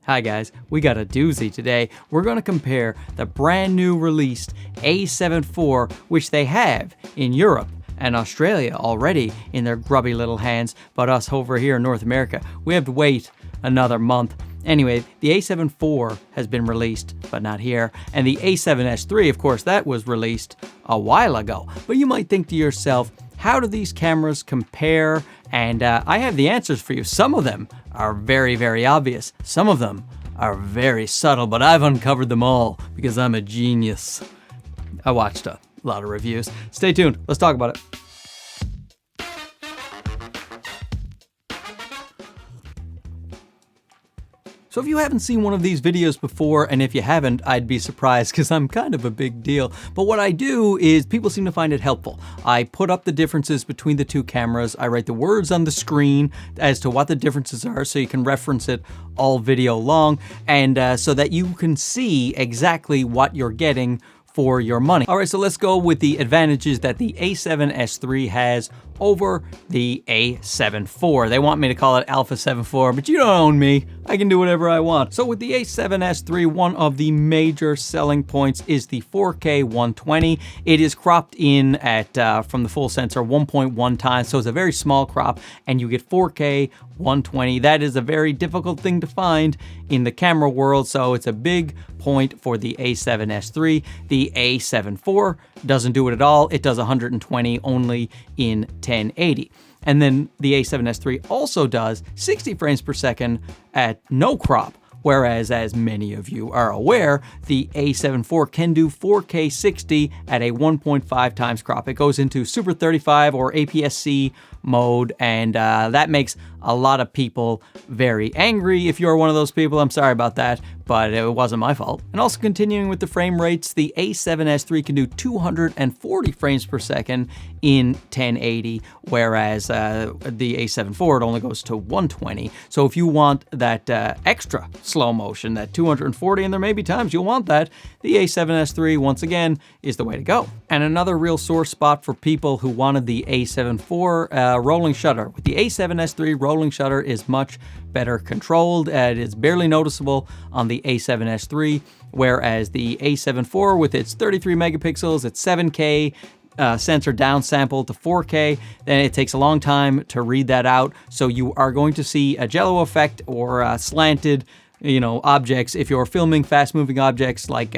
Hi guys, we got a doozy today. We're going to compare the brand new released A7IV, which they have in Europe and Australia already in their grubby little hands, but us over here in North America, we have to wait another month. Anyway, the A7IV has been released, but not here, and the A7S3, of course, that was released a while ago. But you might think to yourself, how do these cameras compare? And I have the answers for you. Some of them are very, very obvious. Some of them are very subtle, but I've uncovered them all because I'm a genius. I watched a lot of reviews. Stay tuned. Let's talk about it. So if you haven't seen one of these videos before, and if you haven't, I'd be surprised because I'm kind of a big deal. But what I do is people seem to find it helpful. I put up the differences between the two cameras. I write the words on the screen as to what the differences are so you can reference it all video long, and so that you can see exactly what you're getting for your money. All right, so let's go with the advantages that the A7S3 has over the A7IV. They want me to call it Alpha 7IV, but you don't own me. I can do whatever I want. So with the A7S3, one of the major selling points is the 4K 120. It is cropped in at, from the full sensor, 1.1 times, so it's a very small crop, and you get 4K 120. That is a very difficult thing to find in the camera world, so it's a big point for the A7S3. The A7IV doesn't do it at all. It does 120 only in 1080. And then the A7S3 also does 60 frames per second at no crop. Whereas, as many of you are aware, the A7IV can do 4K 60 at a 1.5 times crop. It goes into Super 35 or APS-C mode, and that makes a lot of people very angry. If you're one of those people, I'm sorry about that, but it wasn't my fault. And also continuing with the frame rates, the A7S3 can do 240 frames per second in 1080, whereas the A7IV, it only goes to 120. So if you want that extra slow motion, that 240, and there may be times you'll want that, the A7S3, once again, is the way to go. And another real sore spot for people who wanted the A7IV, rolling shutter. With the A7S3, rolling shutter is much better controlled. It is barely noticeable on the A7S3, whereas the A7IV with its 33 megapixels, its 7K, sensor downsampled to 4K, then it takes a long time to read that out. So you are going to see a jello effect or slanted, objects if you're filming fast-moving objects like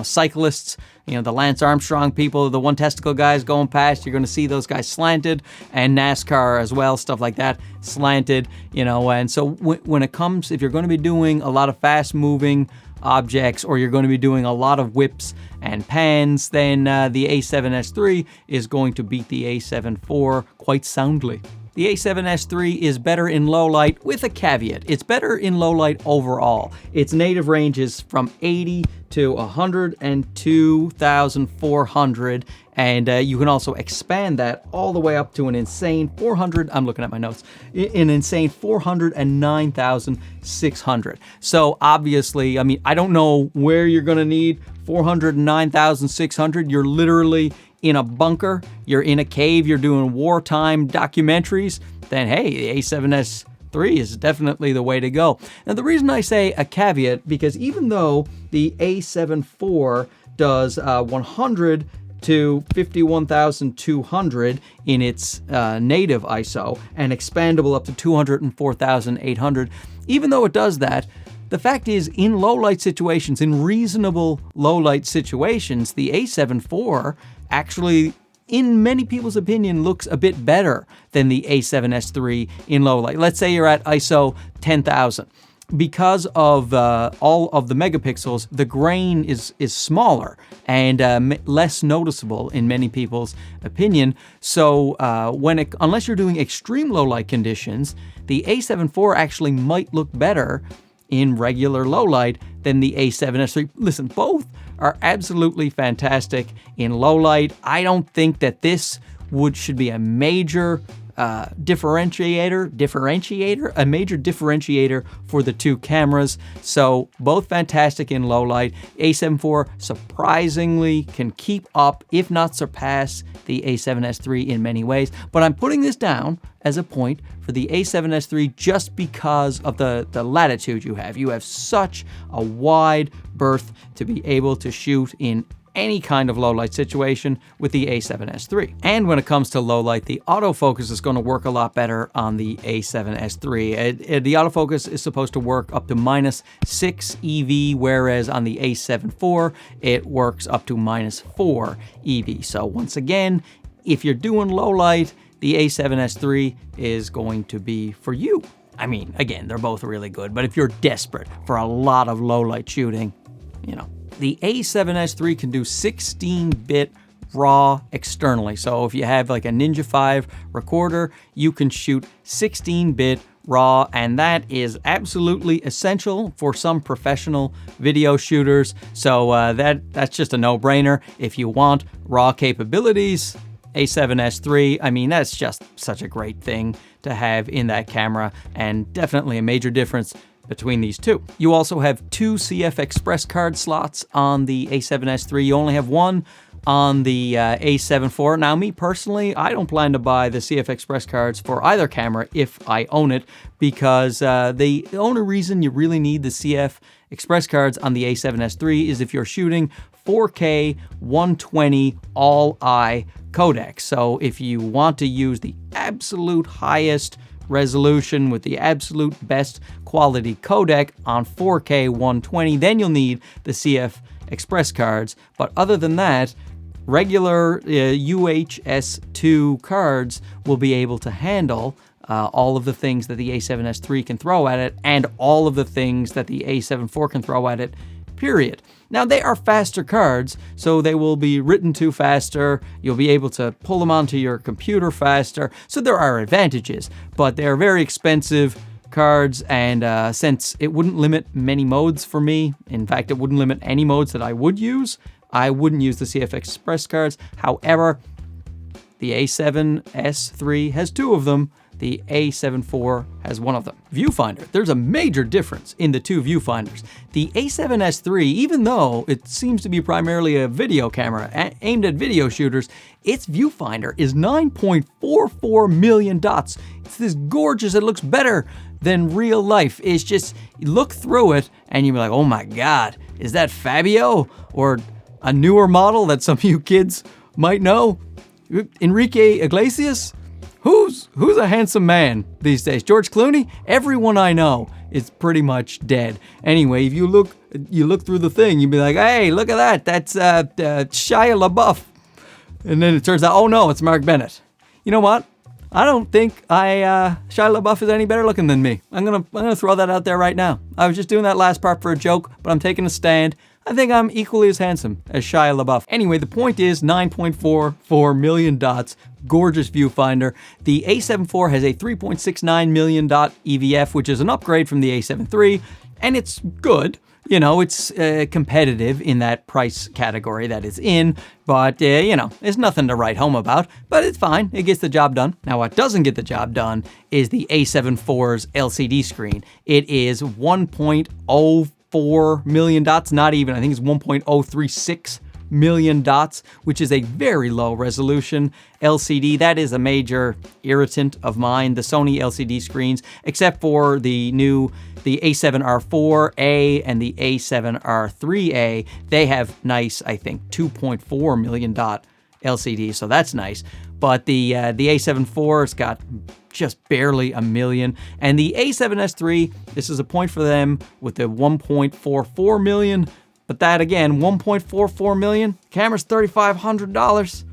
cyclists, the Lance Armstrong people, the one testicle guys going past. You're going to see those guys slanted, and NASCAR as well, stuff like that, slanted. And so when it comes, if you're going to be doing a lot of fast-moving objects, or you're going to be doing a lot of whips and pans, then the A7S3 is going to beat the A7IV quite soundly. The A7S3 is better in low light with a caveat. It's better in low light overall. Its native range is from 80 to 102,400, and you can also expand that all the way up to an insane 400, I'm looking at my notes, an insane 409,600. So obviously, I don't know where you're gonna need 409,600. You're literally in a bunker, you're in a cave, you're doing wartime documentaries, then hey, the A7S3 is definitely the way to go. Now the reason I say a caveat, because even though the A7IV does 100 to 51,200 in its native ISO and expandable up to 204,800, even though it does that, the fact is, in low light situations, in reasonable low light situations, the A7IV actually, in many people's opinion, looks a bit better than the A7S3 in low light. Let's say you're at ISO 10,000. Because of all of the megapixels, the grain is smaller and less noticeable in many people's opinion. So unless you're doing extreme low light conditions, the A7IV actually might look better in regular low light than the A7S3. Listen, both are absolutely fantastic in low light. I don't think that this should be a major differentiator for the two cameras. So both fantastic in low light. A7IV surprisingly can keep up, if not surpass, the A7S3 in many ways. But I'm putting this down as a point for the A7S3 just because of the latitude you have. You have such a wide berth to be able to shoot in any kind of low light situation with the A7S3. And when it comes to low light, the autofocus is going to work a lot better on the A7S3. The autofocus is supposed to work up to -6 EV, whereas on the A7IV, it works up to -4 EV. So once again, if you're doing low light, the A7S3 is going to be for you. I mean, again, they're both really good, but if you're desperate for a lot of low light shooting, you know, the A7S3 can do 16-bit RAW externally. So if you have like a Ninja 5 recorder, you can shoot 16-bit RAW, and that is absolutely essential for some professional video shooters. So that's just a no-brainer. If you want RAW capabilities, A7S3, I mean, that's just such a great thing to have in that camera, and definitely a major difference between these two. You also have 2 CF Express card slots on the A7S3. You only have one on the A7IV. Now, me personally, I don't plan to buy the CF Express cards for either camera if I own it, because the only reason you really need the CF Express cards on the A7S3 is if you're shooting 4K 120 all-eye codec. So if you want to use the absolute highest resolution with the absolute best quality codec on 4K 120, then you'll need the CF Express cards. But other than that, regular UHS-2 cards will be able to handle all of the things that the A7S3 can throw at it, and all of the things that the A7IV can throw at it, period. Now, they are faster cards, so they will be written to faster. You'll be able to pull them onto your computer faster. So there are advantages, but they're very expensive cards, and since it wouldn't limit many modes for me, in fact, it wouldn't limit any modes that I would use, I wouldn't use the CF Express cards. However, the A7S3 has 2 of them. The A7IV has 1 of them. Viewfinder. There's a major difference in the 2 viewfinders. The A7S3, even though it seems to be primarily a video camera aimed at video shooters, its viewfinder is 9.44 million dots. It's this gorgeous, it looks better than real life. It's just, you look through it and you're like, oh my God, is that Fabio? Or a newer model that some of you kids might know? Enrique Iglesias? Who's a handsome man these days? George Clooney? Everyone I know is pretty much dead. Anyway, if you look through the thing, you'd be like, hey, look at that. That's Shia LaBeouf. And then it turns out, oh no, it's Mark Bennett. You know what? I don't think Shia LaBeouf is any better looking than me. I'm gonna throw that out there right now. I was just doing that last part for a joke, but I'm taking a stand. I think I'm equally as handsome as Shia LaBeouf. Anyway, the point is 9.44 million dots, gorgeous viewfinder. The A7IV has a 3.69 million dot EVF, which is an upgrade from the A7 III, and it's good. You know, it's competitive in that price category that it's in, but, you know, there's nothing to write home about, but it's fine. It gets the job done. Now, what doesn't get the job done is the A7IV's LCD screen. It is 1.04 million dots, not even, I think it's 1.036 million dots, which is a very low resolution LCD. That is a major irritant of mine, the Sony LCD screens, except for the A7R4A and the A7R3A. They have nice, I think, 2.4 million dot LCD, so that's nice. But the A7IV's got just barely a million. And the A7S3, this is a point for them with the 1.44 million. But that again, 1.44 million. Camera's $3,500.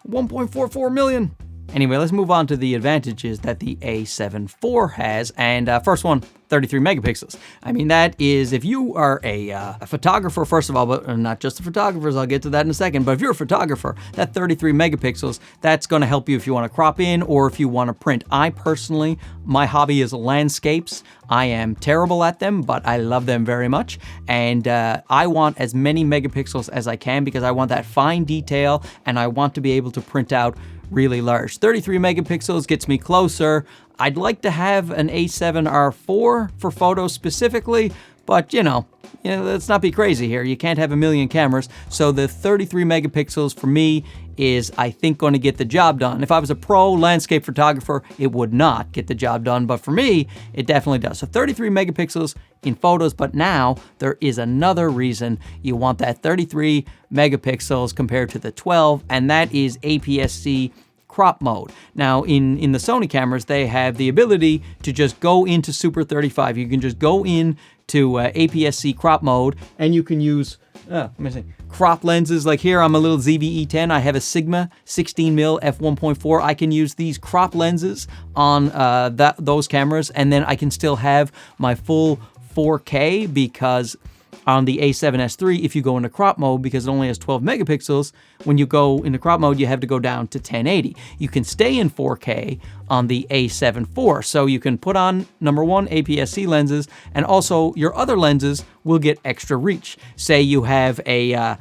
1.44 million. Anyway, let's move on to the advantages that the A7IV has. And first one, 33 megapixels. I mean, that is, if you are a photographer, first of all, but not just the photographers, I'll get to that in a second, but if you're a photographer, that 33 megapixels, that's gonna help you if you wanna crop in or if you wanna print. I personally, my hobby is landscapes. I am terrible at them, but I love them very much. And I want as many megapixels as I can because I want that fine detail and I want to be able to print out really large. 33 megapixels gets me closer. I'd like to have an A7R4 for photos specifically, but let's not be crazy here. You can't have a million cameras. So the 33 megapixels for me is, I think, going to get the job done. If I was a pro landscape photographer, it would not get the job done, but for me, it definitely does. So 33 megapixels in photos, but now there is another reason you want that 33 megapixels compared to the 12, and that is APS-C crop mode. Now, in the Sony cameras, they have the ability to just go into Super 35. You can just go in to APS-C crop mode, and you can use crop lenses. Like here, I'm a little ZV-E10. I have a Sigma 16mm f1.4. I can use these crop lenses on those cameras, and then I can still have my full 4K, because on the A7S3, if you go into crop mode, because it only has 12 megapixels, when you go into crop mode, you have to go down to 1080. You can stay in 4K on the A7IV. So you can put on, number one, APS-C lenses, and also your other lenses will get extra reach. Say you have a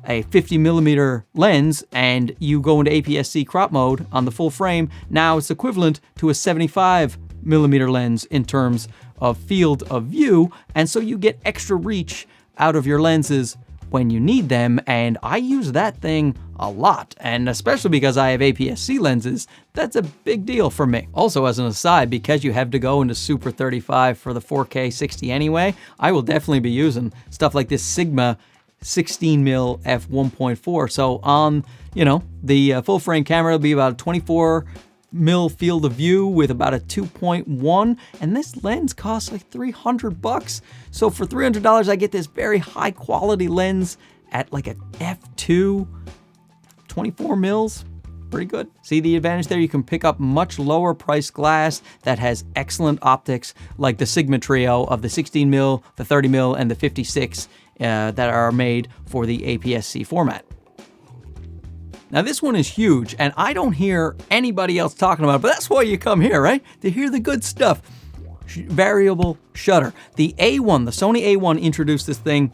50 millimeter lens and you go into APS-C crop mode on the full frame. Now it's equivalent to a 75 millimeter lens in terms of field of view, and so you get extra reach out of your lenses when you need them, and I use that thing a lot, and especially because I have APS-C lenses, that's a big deal for me. Also, as an aside, because you have to go into Super 35 for the 4K 60 anyway, I will definitely be using stuff like this Sigma 16mm f1.4. So on, the full frame camera, it'll be about 24 mil field of view with about a 2.1, and this lens costs like $300. So for $300, I get this very high quality lens at like a f2, 24 mils. Pretty good. See the advantage there? You can pick up much lower price glass that has excellent optics, like the Sigma trio of the 16mm, the 30mm, and the 56 that are made for the APS-C format. Now this one is huge, and I don't hear anybody else talking about it, but that's why you come here, right? To hear the good stuff. Variable shutter. The Sony A1 introduced this thing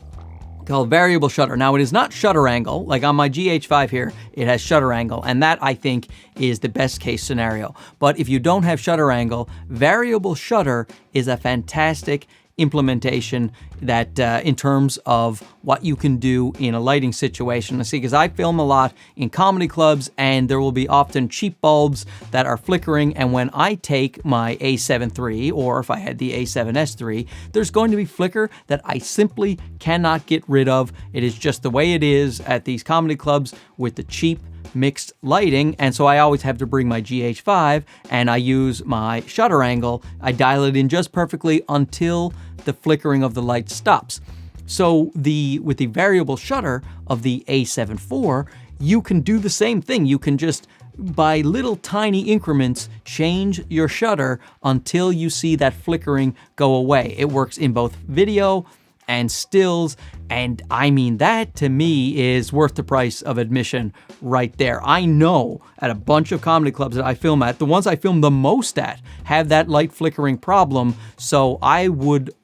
called variable shutter. Now it is not shutter angle, like on my GH5 here, it has shutter angle, and that I think is the best case scenario. But if you don't have shutter angle, variable shutter is a fantastic implementation that in terms of what you can do in a lighting situation. See, because I film a lot in comedy clubs, and there will be often cheap bulbs that are flickering, and when I take my A7 III, or if I had the A7S3, there's going to be flicker that I simply cannot get rid of. It is just the way it is at these comedy clubs with the cheap mixed lighting, and so I always have to bring my GH5, and I use my shutter angle. I dial it in just perfectly until the flickering of the light stops. So with the variable shutter of the A7 IV, you can do the same thing. You can just, by little tiny increments, change your shutter until you see that flickering go away. It works in both video and stills, and I mean, that to me is worth the price of admission right there. I know at a bunch of comedy clubs that I film at, the ones I film the most at have that light flickering problem, so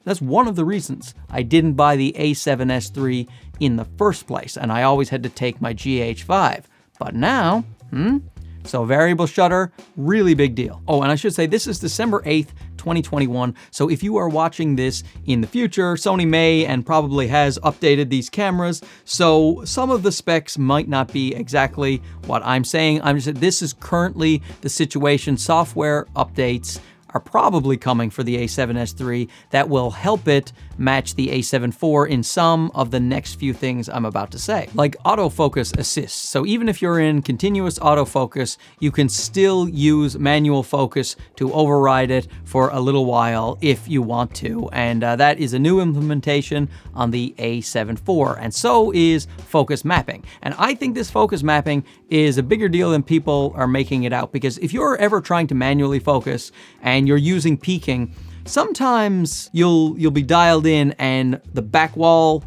that's one of the reasons I didn't buy the A7S3 in the first place, and I always had to take my GH5. But now, so variable shutter, really big deal. Oh, and I should say this is December 8th, 2021. So if you are watching this in the future, Sony may and probably has updated these cameras. So some of the specs might not be exactly what I'm saying. This is currently the situation. Software updates are probably coming for the A7S III that will help it match the A7 IV in some of the next few things I'm about to say, like autofocus assist. So even if you're in continuous autofocus, you can still use manual focus to override it for a little while if you want to, and that is a new implementation on the A7 IV, and so is focus mapping. And I think this focus mapping is a bigger deal than people are making it out, because if you're ever trying to manually focus and you're using peaking, sometimes you'll be dialed in and the back wall,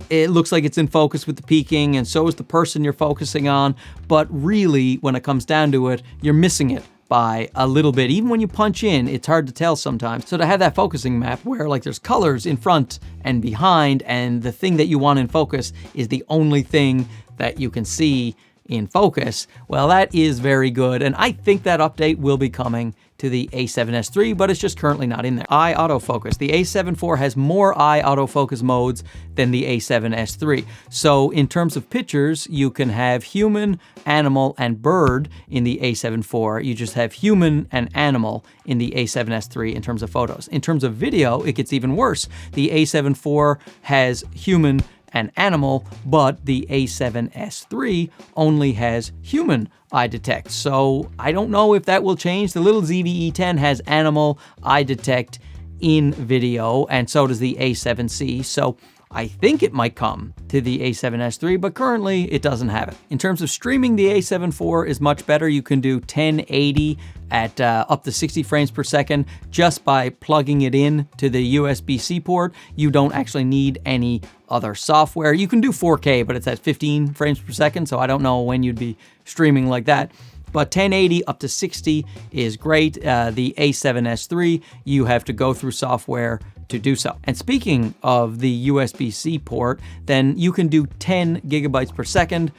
it looks like it's in focus with the peaking, and so is the person you're focusing on, but really when it comes down to it, you're missing it by a little bit. Even when you punch in, it's hard to tell sometimes. So to have that focusing map where like there's colors in front and behind, and the thing that you want in focus is the only thing that you can see in focus. Well, that is very good, and I think that update will be coming to the A7S3, but it's just currently not in there. Eye autofocus. The A7 IV has more eye autofocus modes than the A7S3. So in terms of pictures, you can have human, animal, and bird in the A7 IV. You just have human and animal in the A7S3 in terms of photos. In terms of video, it gets even worse. The A7 IV has human and animal, but the A7S3 only has human eye detect. So I don't know if that will change. The little ZVE10 has animal eye detect in video, and so does the A7C. So I think it might come to the A7S3, but currently it doesn't have it. In terms of streaming, the A7 IV is much better. You can do 1080 at up to 60 frames per second just by plugging it in to the USB-C port. You don't actually need any other software. You can do 4K, but it's at 15 frames per second, so I don't know when you'd be streaming like that. But 1080 up to 60 is great. The A7S3, you have to go through software to do so. And speaking of the USB-C port, then you can do 10 gigabytes per second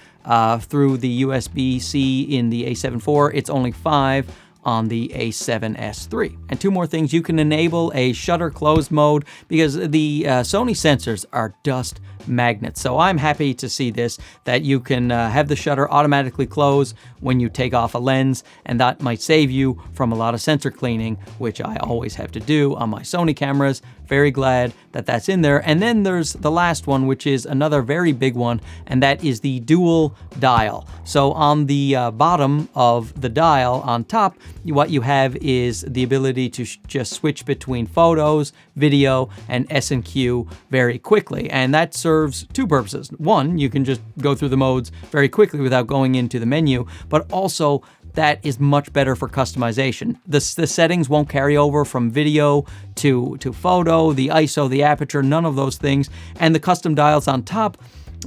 through the USB-C in the A7 IV. It's only 5 on the A7S3. And two more things, you can enable a shutter closed mode because the Sony sensors are dust magnets. So I'm happy to see this, that you can have the shutter automatically close when you take off a lens, and that might save you from a lot of sensor cleaning, which I always have to do on my Sony cameras. Very glad that that's in there. And then there's the last one, which is another very big one, and that is the dual dial. So on the bottom of the dial on top, what you have is the ability to just switch between photos, video, and S&Q very quickly. And that serves two purposes. One, you can just go through the modes very quickly without going into the menu, but also that is much better for customization. The settings won't carry over from video to photo, the ISO, the aperture, none of those things. And the custom dials on top,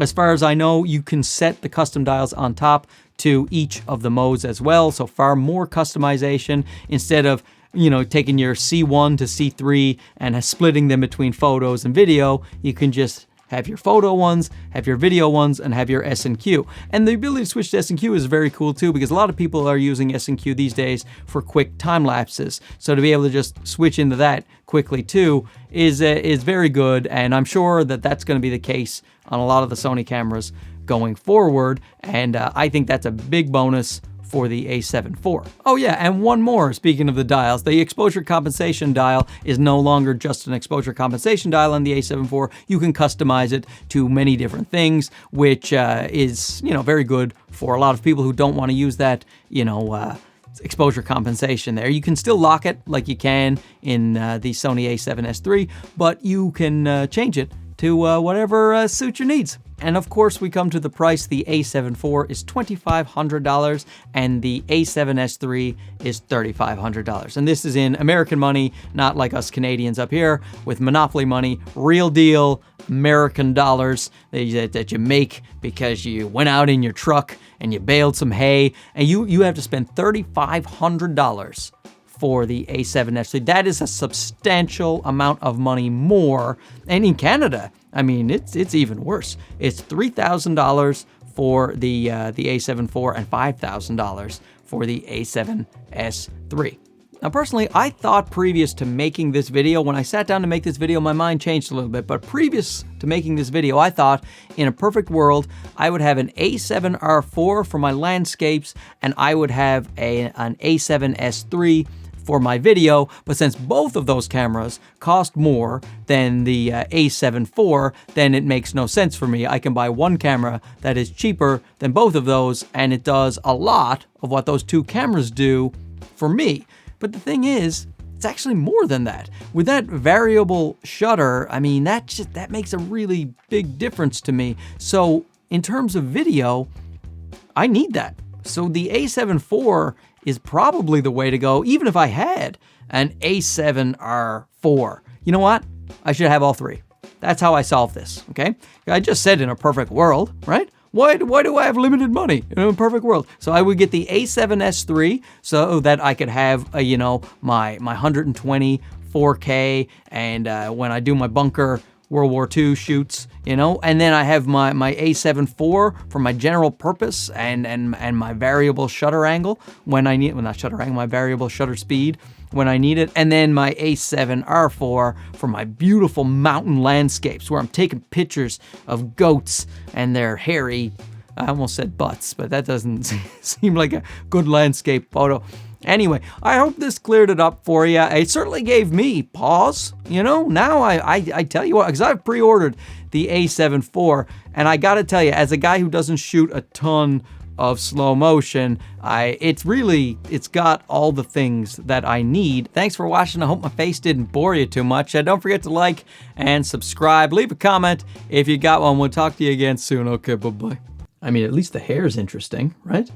as far as I know, you can set the custom dials on top to each of the modes as well. So far more customization instead of, you know, taking your C1 to C3 and splitting them between photos and video. You can just have your photo ones, have your video ones, and have your S&Q. And the ability to switch to S&Q is very cool too, because a lot of people are using S&Q these days for quick time lapses. So to be able to just switch into that quickly too is very good. And I'm sure that that's going to be the case on a lot of the Sony cameras going forward. And I think that's a big bonus for the A7 IV. Oh yeah, and one more, speaking of the dials, the exposure compensation dial is no longer just an exposure compensation dial on the A7 IV. You can customize it to many different things, which is, you know, very good for a lot of people who don't want to use that, you know, exposure compensation there. You can still lock it like you can in the Sony A7S3, but you can change it to whatever suits your needs. And of course, we come to the price. The A7 IV is $2,500 and the A7S3 is $3,500. And this is in American money, not like us Canadians up here with monopoly money, real deal American dollars that you make because you went out in your truck and you baled some hay, and you have to spend $3,500 for the A7S3. That is a substantial amount of money more. And in Canada, I mean, it's even worse. It's $3,000 for the A7 IV and $5,000 for the A7S3. Now, personally, I thought previous to making this video, when I sat down to make this video, my mind changed a little bit. But previous to making this video, I thought in a perfect world, I would have an A7R4 for my landscapes, and I would have an A7S3 for my video. But since both of those cameras cost more than the A7 IV, then it makes no sense for me. I can buy one camera that is cheaper than both of those, and it does a lot of what those two cameras do for me. But the thing is, it's actually more than that. With that variable shutter, I mean, that makes a really big difference to me. So in terms of video, I need that. So the A7 IV is probably the way to go, even if I had an A7R4. You know what? I should have all three. That's how I solve this, okay? I just said in a perfect world, right? Why do I have limited money in a perfect world? So I would get the A7S3 so that I could have, you know, my 120 4K, and when I do my bunker World War II shoots, you know, and then I have my A7IV for my general purpose and my variable shutter angle when I need, well, not shutter angle, my variable shutter speed when I need it, and then my A7R4 for my beautiful mountain landscapes where I'm taking pictures of goats and their hairy, I almost said butts, but that doesn't seem like a good landscape photo. Anyway, I hope this cleared it up for you. It certainly gave me pause, you know. Now I tell you what, because I've pre-ordered the A7 IV, and I gotta tell you, as a guy who doesn't shoot a ton of slow motion, it's got all the things that I need. Thanks for watching. I hope my face didn't bore you too much. Don't forget to like and subscribe. Leave a comment if you got one. We'll talk to you again soon. Okay, bye-bye. I mean, at least the hair's interesting, right?